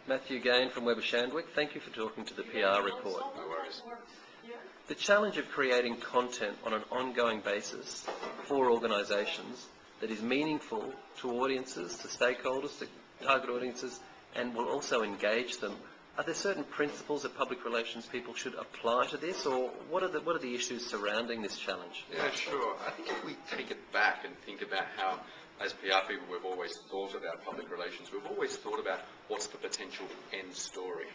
Matthew Gain from Weber Shandwick. Thank you for talking to the PR report. No worries. The challenge of creating content on an ongoing basis for organisations that is meaningful to audiences, to stakeholders, to target audiences, and will also engage them. Are there certain principles that public relations people should apply to this, or what are the issues surrounding this challenge? Yeah, sure. I think if we take it back and think about how, as PR people, we've always thought about public relations, we've always thought about what's the potential end story.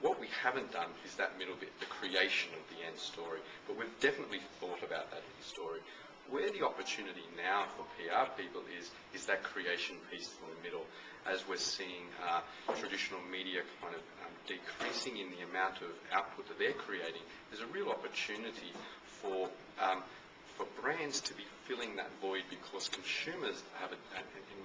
What we haven't done is that middle bit, the creation of the end story, but we've definitely thought about that story. Where the opportunity now for PR people is that creation piece in the middle, as we're seeing traditional media kind of decreasing in the amount of output that they're creating. There's a real opportunity for brands to be filling that void because consumers have an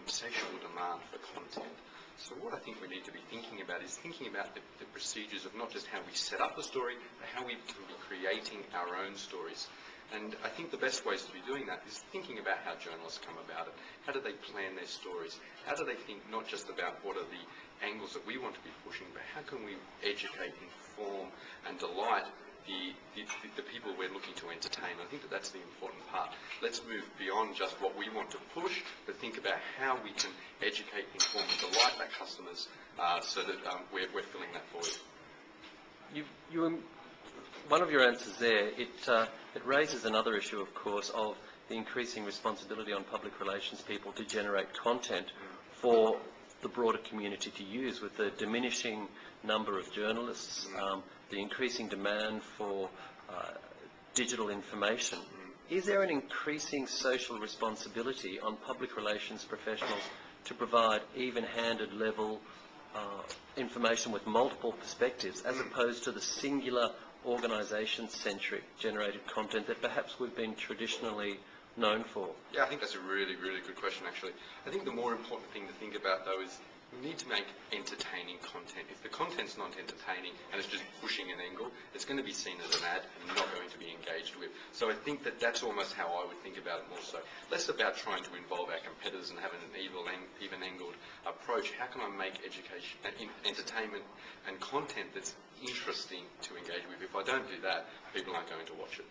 insatiable demand for content. So what I think we need to be thinking about is thinking about the procedures of not just how we set up a story, but how we can be creating our own stories. And I think the best ways to be doing that is thinking about how journalists come about it. How do they plan their stories? How do they think not just about what are the angles that we want to be pushing, but how can we educate, inform and delight the people we're looking to entertain? I think that's the important part. Let's move beyond just what we want to push, but think about how we can educate, inform and delight our customers so that we're filling that void. One of your answers there, it raises another issue, of course, of the increasing responsibility on public relations people to generate content for the broader community to use, with the diminishing number of journalists, the increasing demand for digital information. Is there an increasing social responsibility on public relations professionals to provide even-handed level information with multiple perspectives, as opposed to the singular organisation-centric generated content that perhaps we've been traditionally known for? Yeah, I think that's a really, really good question, actually. I think the more important thing to think about, though, is we need to make entertaining content. If the content's not entertaining and it's just pushing an angle, it's going to be seen as an ad and not going to be engaged with. So I think that's almost how I would think about it more so. Less about trying to involve our competitors and having an even-angled approach. How can I make education, entertainment and content that's interesting to engage with? If I don't do that, people aren't going to watch it.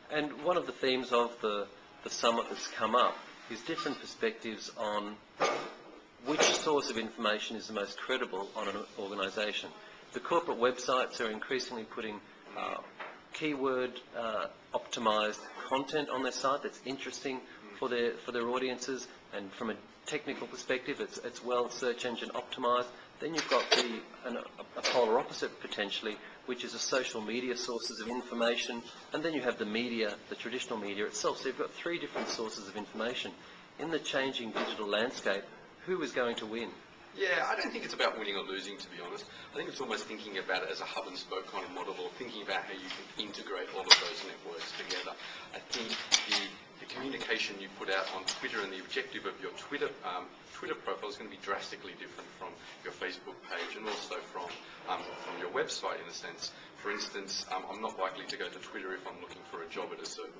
And one of the themes of the summit that's come up is different perspectives on which source of information is the most credible on an organisation. The corporate websites are increasingly putting keyword optimised content on their site that's interesting for their audiences, and from a technical perspective it's well search engine optimised. Then you've got a polar opposite potentially, which is the social media sources of information, and then you have the media, the traditional media itself. So you've got three different sources of information. In the changing digital landscape, who is going to win? Yeah, I don't think it's about winning or losing, to be honest. I think it's almost thinking about it as a hub and spoke kind of model, or thinking about how you can integrate all of those networks together. I think the communication you put out on Twitter and the objective of your Twitter profile is going to be drastically different from your Facebook page, and also from your website, in a sense. For instance, I'm not likely to go to Twitter if I'm looking for a job at a certain